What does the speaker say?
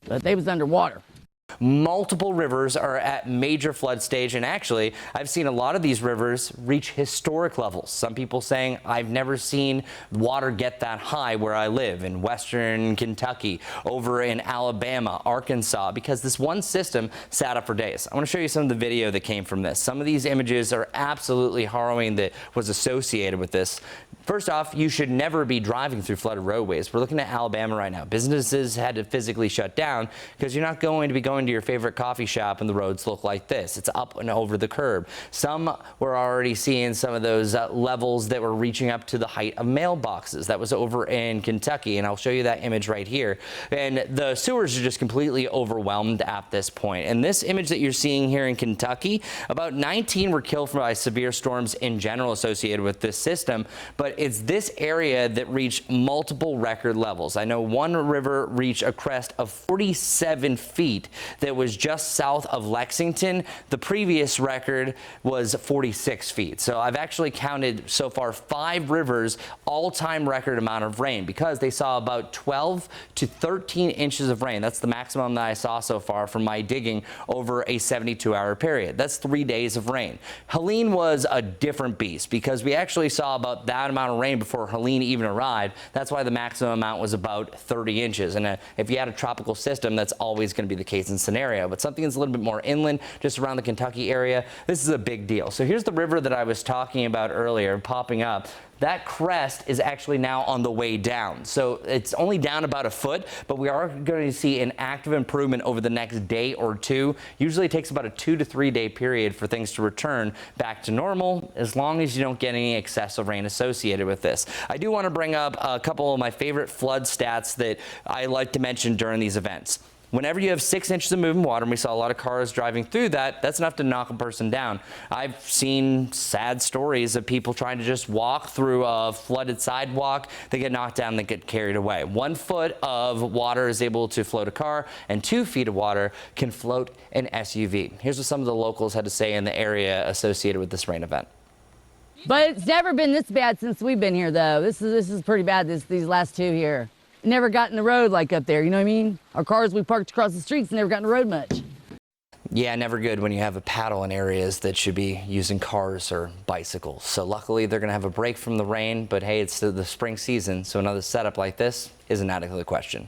but they was underwater. Multiple rivers are at major flood stage, and actually I've seen a lot of these rivers reach historic levels. Some people saying I've never seen water get that high where I live in western Kentucky, over in Alabama, Arkansas, because this one system sat up for days. I want to show you some of the video that came from this. Some of these images are absolutely harrowing that was associated with this. First off, you should never be driving through flooded roadways. We're looking at Alabama right now. Businesses had to physically shut down because you're not going to be going to your favorite coffee shop and the roads look like this. It's up and over the curb. Some were already seeing some of those levels that were reaching up to the height of mailboxes. That was over in Kentucky, and I'll show you that image right here. And the sewers are just completely overwhelmed at this point. And this image that you're seeing here in Kentucky, about 19 were killed by severe storms in general associated with this system, but it's this area that reached multiple record levels. I know one river reached a crest of 47 feet that was just south of Lexington. The previous record was 46 feet. So I've actually counted so far 5 rivers all-time record amount of rain, because they saw about 12 to 13 inches of rain. That's the maximum that I saw so far from my digging over a 72-hour period. That's 3 days of rain. Helene was a different beast because we actually saw about that amount of rain before Helene even arrived. That's why the maximum amount was about 30 inches. And if you had a tropical system, that's always going to be the case in scenario. But something that's a little bit more inland, just around the Kentucky area, this is a big deal. So here's the river that I was talking about earlier popping up. That crest is actually now on the way down. So it's only down about a foot, but we are going to see an active improvement over the next day or two. Usually it takes about a 2 to 3 day period for things to return back to normal, as long as you don't get any excessive rain associated with this. I do want to bring up a couple of my favorite flood stats that I like to mention during these events. Whenever you have 6 inches of moving water, and we saw a lot of cars driving through that, that's enough to knock a person down. I've seen sad stories of people trying to just walk through a flooded sidewalk. They get knocked down, they get carried away. 1 foot of water is able to float a car, and 2 feet of water can float an SUV. Here's what some of the locals had to say in the area associated with this rain event. But it's never been this bad since we've been here, though. This is pretty bad, these last 2 here. Never got in the road like up there, you know what I mean? Our cars we parked across the streets never got in the road much. Yeah, never good when you have a paddle in areas that should be using cars or bicycles. So luckily they're going to have a break from the rain, but hey, it's the spring season, so another setup like this isn't out of the question.